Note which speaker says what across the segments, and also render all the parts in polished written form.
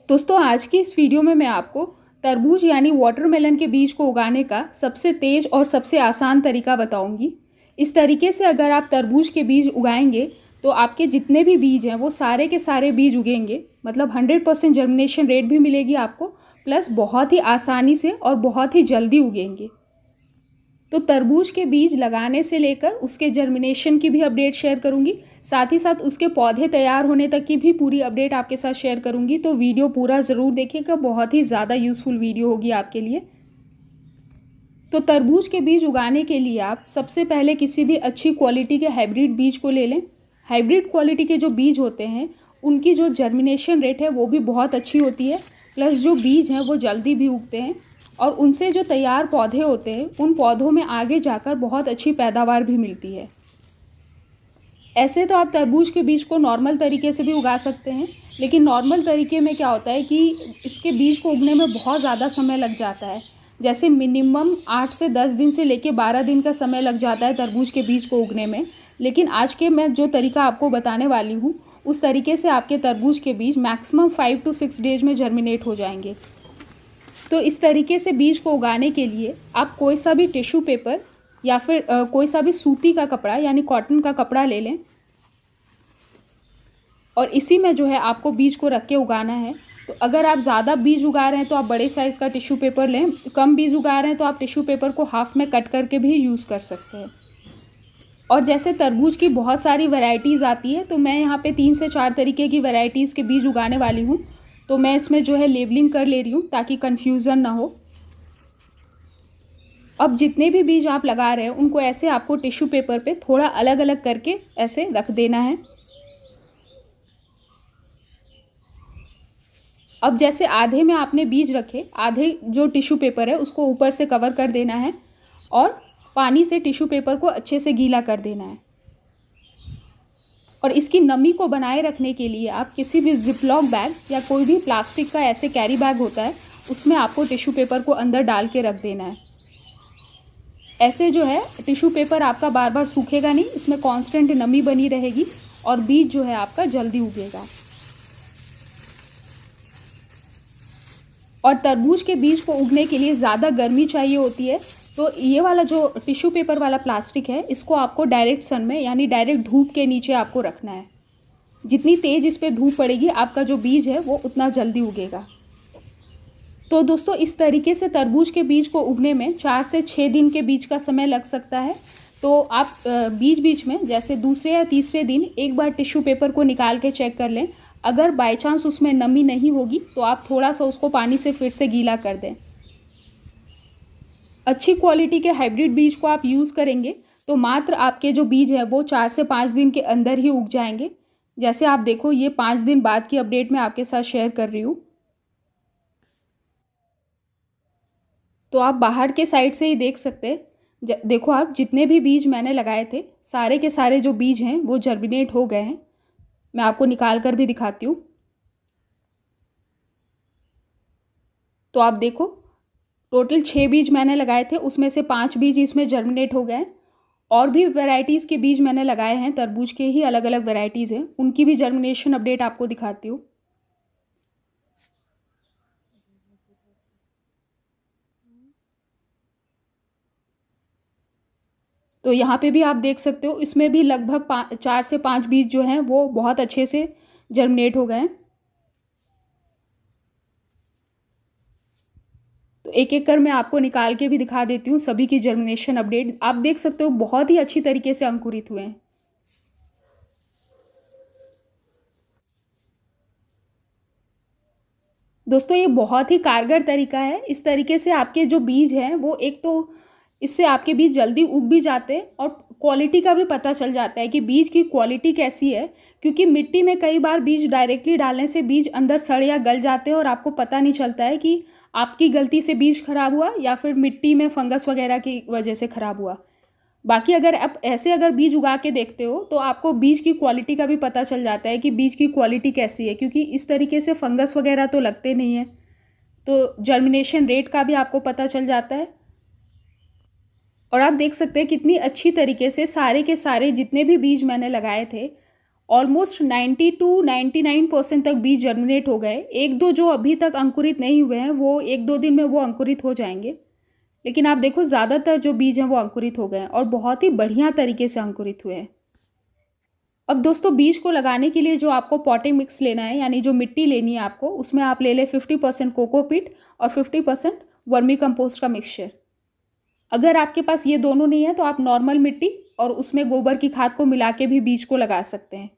Speaker 1: दोस्तों आज की इस वीडियो में मैं आपको तरबूज यानी वाटरमेलन के बीज को उगाने का सबसे तेज़ और सबसे आसान तरीका बताऊंगी। इस तरीके से अगर आप तरबूज के बीज उगाएंगे तो आपके जितने भी बीज हैं वो सारे के सारे बीज उगेंगे, मतलब 100% जर्मिनेशन रेट भी मिलेगी आपको, प्लस बहुत ही आसानी से और बहुत ही जल्दी उगेंगे। तो तरबूज के बीज लगाने से लेकर उसके जर्मिनेशन की भी अपडेट शेयर करूंगी, साथ ही साथ उसके पौधे तैयार होने तक की भी पूरी अपडेट आपके साथ शेयर करूंगी। तो वीडियो पूरा ज़रूर देखिएगा, बहुत ही ज़्यादा यूज़फुल वीडियो होगी आपके लिए। तो तरबूज के बीज उगाने के लिए आप सबसे पहले किसी भी अच्छी क्वालिटी के हाइब्रिड बीज को ले लें। हाइब्रिड क्वालिटी के जो बीज होते हैं उनकी जो जर्मिनेशन रेट है वो भी बहुत अच्छी होती है, प्लस जो बीज हैं वो जल्दी भी उगते हैं और उनसे जो तैयार पौधे होते हैं उन पौधों में आगे जाकर बहुत अच्छी पैदावार भी मिलती है। ऐसे तो आप तरबूज के बीज को नॉर्मल तरीके से भी उगा सकते हैं, लेकिन नॉर्मल तरीके में क्या होता है कि इसके बीज को उगने में बहुत ज़्यादा समय लग जाता है। जैसे मिनिमम 8 से 10 दिन से लेके 12 दिन का समय लग जाता है तरबूज के बीज को उगने में। लेकिन आज के मैं जो तरीका आपको बताने वाली हूँ उस तरीके से आपके तरबूज के बीज मैक्सिमम 5 to 6 डेज में जर्मिनेट हो जाएंगे। तो इस तरीके से बीज को उगाने के लिए आप कोई सा भी टिश्यू पेपर या फिर कोई सा भी सूती का कपड़ा यानी कॉटन का कपड़ा ले लें और इसी में जो है आपको बीज को रख के उगाना है। तो अगर आप ज़्यादा बीज उगा रहे हैं तो आप बड़े साइज़ का टिश्यू पेपर लें, कम बीज उगा रहे हैं तो आप टिश्यू पेपर को हाफ में कट करके भी यूज़ कर सकते हैं। और जैसे तरबूज की बहुत सारी वैरायटीज़ आती है, तो मैं यहाँ पे 3 से 4 तरीके की वैरायटीज़ के बीज उगाने वाली हूँ। तो मैं इसमें जो है लेबलिंग कर ले रही हूँ ताकि कन्फ्यूज़न ना हो। अब जितने भी बीज आप लगा रहे हैं उनको ऐसे आपको टिश्यू पेपर पे थोड़ा अलग अलग करके ऐसे रख देना है। अब जैसे आधे में आपने बीज रखे, आधे जो टिश्यू पेपर है उसको ऊपर से कवर कर देना है और पानी से टिश्यू पेपर को अच्छे से गीला कर देना है। और इसकी नमी को बनाए रखने के लिए आप किसी भी जिपलॉक बैग या कोई भी प्लास्टिक का ऐसे कैरी बैग होता है उसमें आपको टिश्यू पेपर को अंदर डाल के रख देना है। ऐसे जो है टिश्यू पेपर आपका बार बार सूखेगा नहीं, इसमें कांस्टेंट नमी बनी रहेगी और बीज जो है आपका जल्दी उगेगा। और तरबूज के बीज को उगने के लिए ज़्यादा गर्मी चाहिए होती है, तो ये वाला जो टिश्यू पेपर वाला प्लास्टिक है इसको आपको डायरेक्ट सन में यानी डायरेक्ट धूप के नीचे आपको रखना है। जितनी तेज़ इस पर धूप पड़ेगी आपका जो बीज है वो उतना जल्दी उगेगा। तो दोस्तों इस तरीके से तरबूज के बीज को उगने में 4 से 6 दिन के बीच का समय लग सकता है। तो आप बीच बीच में जैसे दूसरे या तीसरे दिन एक बार टिश्यू पेपर को निकाल के चेक कर लें। अगर बाय चांस उसमें नमी नहीं होगी तो आप थोड़ा सा उसको पानी से फिर से गीला कर दें। अच्छी क्वालिटी के हाइब्रिड बीज को आप यूज़ करेंगे तो मात्र आपके जो बीज है वो 4 से 5 दिन के अंदर ही उग जाएंगे। जैसे आप देखो ये 5 दिन बाद की अपडेट मैं आपके साथ शेयर कर रही हूँ। तो आप बाहर के साइड से ही देख सकते हैं, देखो आप जितने भी बीज मैंने लगाए थे सारे के सारे जो बीज हैं वो जर्मिनेट हो गए हैं। मैं आपको निकाल कर भी दिखाती हूँ। तो आप देखो टोटल 6 बीज मैंने लगाए थे, उसमें से 5 बीज इसमें जर्मिनेट हो गए। और भी वैरायटीज़ के बीज मैंने लगाए हैं, तरबूज के ही अलग अलग वैरायटीज़ हैं, उनकी भी जर्मिनेशन अपडेट आपको दिखाती हूँ। तो यहाँ पे भी आप देख सकते हो इसमें भी लगभग 4 से 5 बीज जो हैं वो बहुत अच्छे से जर्मिनेट हो गए हैं। तो एक एक कर मैं आपको निकाल के भी दिखा देती हूँ सभी की जर्मिनेशन अपडेट। आप देख सकते हो बहुत ही अच्छी तरीके से अंकुरित हुए हैं। दोस्तों ये बहुत ही कारगर तरीका है। इस तरीके से आपके जो बीज हैं वो एक तो इससे आपके बीज जल्दी उग भी जाते हैं और क्वालिटी का भी पता चल जाता है कि बीज की क्वालिटी कैसी है। क्योंकि मिट्टी में कई बार बीज डायरेक्टली डालने से बीज अंदर सड़ या गल जाते हैं और आपको पता नहीं चलता है कि आपकी गलती से बीज खराब हुआ या फिर मिट्टी में फंगस वगैरह की वजह से खराब हुआ। बाकी अगर आप ऐसे अगर बीज उगा के देखते हो तो आपको बीज की क्वालिटी का भी पता चल जाता है कि बीज की क्वालिटी कैसी है, क्योंकि इस तरीके से फंगस वगैरह तो लगते नहीं है। तो जर्मिनेशन रेट का भी आपको पता चल जाता है। और आप देख सकते हैं कितनी अच्छी तरीके से सारे के सारे जितने भी बीज मैंने लगाए थे ऑलमोस्ट 90 टू 99% तक बीज जर्मिनेट हो गए। एक दो जो अभी तक अंकुरित नहीं हुए हैं वो 1-2 दिन में वो अंकुरित हो जाएंगे, लेकिन आप देखो ज़्यादातर जो बीज हैं वो अंकुरित हो गए हैं और बहुत ही बढ़िया तरीके से अंकुरित हुए हैं। अब दोस्तों बीज को लगाने के लिए जो आपको पॉटिंग मिक्स लेना है, यानी जो मिट्टी लेनी है आपको, उसमें आप ले लें 50% कोकोपीट और 50% वर्मी कंपोस्ट का मिक्सचर। अगर आपके पास ये दोनों नहीं है तो आप नॉर्मल मिट्टी और उसमें गोबर की खाद को मिला के भी बीज को लगा सकते हैं।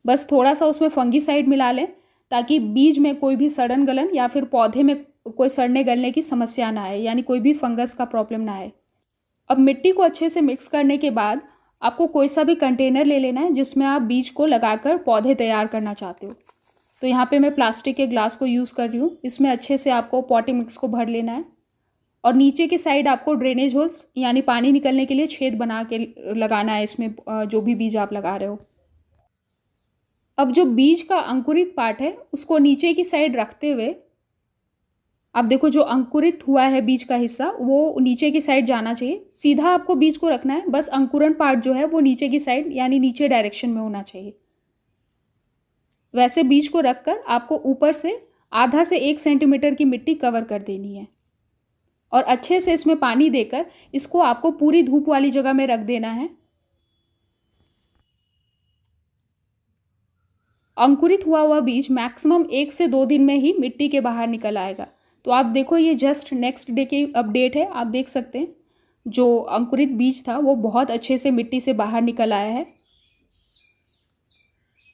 Speaker 1: बस थोड़ा सा उसमें फंगीसाइड मिला लें ताकि बीज में कोई भी सड़न गलन या फिर पौधे में कोई सड़ने गलने की समस्या ना आए, यानी कोई भी फंगस का प्रॉब्लम ना आए। अब मिट्टी को अच्छे से मिक्स करने के बाद आपको कोई सा भी कंटेनर ले लेना है जिसमें आप बीज को लगाकर पौधे तैयार करना चाहते हो। तो यहाँ पे मैं प्लास्टिक के ग्लास को यूज़ कर रही हूँ। इसमें अच्छे से आपको पॉटिंग मिक्स को भर लेना है और नीचे की साइड आपको ड्रेनेज होल्स यानी पानी निकलने के लिए छेद बना के लगाना है इसमें जो भी बीज आप लगा रहे हो। अब जो बीज का अंकुरित पार्ट है उसको नीचे की साइड रखते हुए आप देखो जो अंकुरित हुआ है बीज का हिस्सा वो नीचे की साइड जाना चाहिए। सीधा आपको बीज को रखना है, बस अंकुरण पार्ट जो है वो नीचे की साइड यानी नीचे डायरेक्शन में होना चाहिए। वैसे बीज को रखकर आपको ऊपर से आधा से 1 सेंटीमीटर की मिट्टी कवर कर देनी है और अच्छे से इसमें पानी देकर इसको आपको पूरी धूप वाली जगह में रख देना है। अंकुरित हुआ बीज मैक्सिमम 1 से 2 दिन में ही मिट्टी के बाहर निकल आएगा। तो आप देखो ये जस्ट नेक्स्ट डे की अपडेट है। आप देख सकते हैं जो अंकुरित बीज था वो बहुत अच्छे से मिट्टी से बाहर निकल आया है।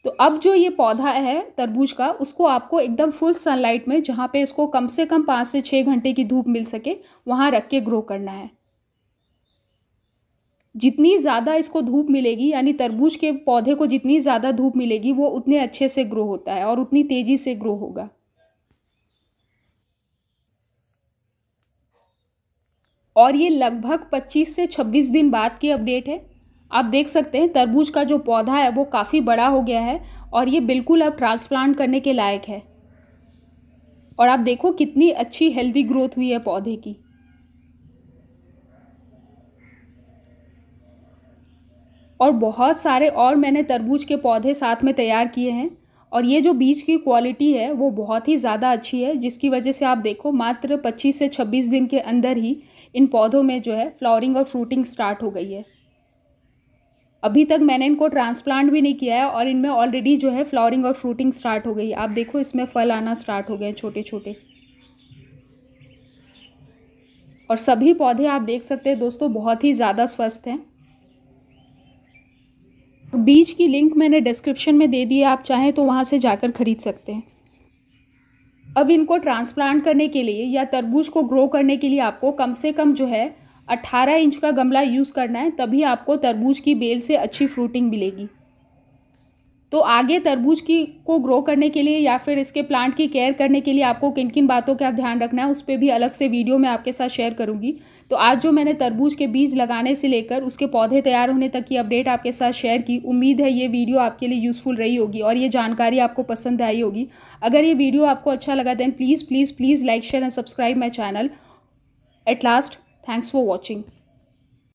Speaker 1: तो अब जो ये पौधा है तरबूज का उसको आपको एकदम फुल सनलाइट में, जहाँ पे इसको कम से कम 5 से 6 घंटे की धूप मिल सके, वहाँ रख के ग्रो करना है। जितनी ज़्यादा इसको धूप मिलेगी यानी तरबूज के पौधे को जितनी ज़्यादा धूप मिलेगी वो उतने अच्छे से ग्रो होता है और उतनी तेज़ी से ग्रो होगा। और ये लगभग 25 से 26 दिन बाद की अपडेट है। आप देख सकते हैं तरबूज का जो पौधा है वो काफ़ी बड़ा हो गया है और ये बिल्कुल अब ट्रांसप्लांट करने के लायक है। और आप देखो कितनी अच्छी हेल्दी ग्रोथ हुई है पौधे की। और बहुत सारे और मैंने तरबूज के पौधे साथ में तैयार किए हैं और ये जो बीज की क्वालिटी है वो बहुत ही ज़्यादा अच्छी है, जिसकी वजह से आप देखो मात्र 25 से 26 दिन के अंदर ही इन पौधों में जो है फ्लावरिंग और फ्रूटिंग स्टार्ट हो गई है। अभी तक मैंने इनको ट्रांसप्लांट भी नहीं किया है और इनमें ऑलरेडी जो है फ्लावरिंग और फ्रूटिंग स्टार्ट हो गई है। आप देखो इसमें फल आना स्टार्ट हो गए छोटे छोटे। और सभी पौधे आप देख सकते हैं दोस्तों बहुत ही ज़्यादा स्वस्थ हैं। बीज की लिंक मैंने डिस्क्रिप्शन में दे दी है, आप चाहें तो वहाँ से जाकर खरीद सकते हैं। अब इनको ट्रांसप्लांट करने के लिए या तरबूज को ग्रो करने के लिए आपको कम से कम जो है 18 इंच का गमला यूज़ करना है, तभी आपको तरबूज की बेल से अच्छी फ्रूटिंग मिलेगी। तो आगे तरबूज को ग्रो करने के लिए या फिर इसके प्लांट की केयर करने के लिए आपको किन किन बातों का ध्यान रखना है उस पर भी अलग से वीडियो मैं आपके साथ शेयर करूंगी। तो आज जो मैंने तरबूज के बीज लगाने से लेकर उसके पौधे तैयार होने तक की अपडेट आपके साथ शेयर की, उम्मीद है ये वीडियो आपके लिए यूज़फुल रही होगी और ये जानकारी आपको पसंद आई होगी। अगर ये वीडियो आपको अच्छा लगा then please please please like share and subscribe my channel. At last, thanks for watching.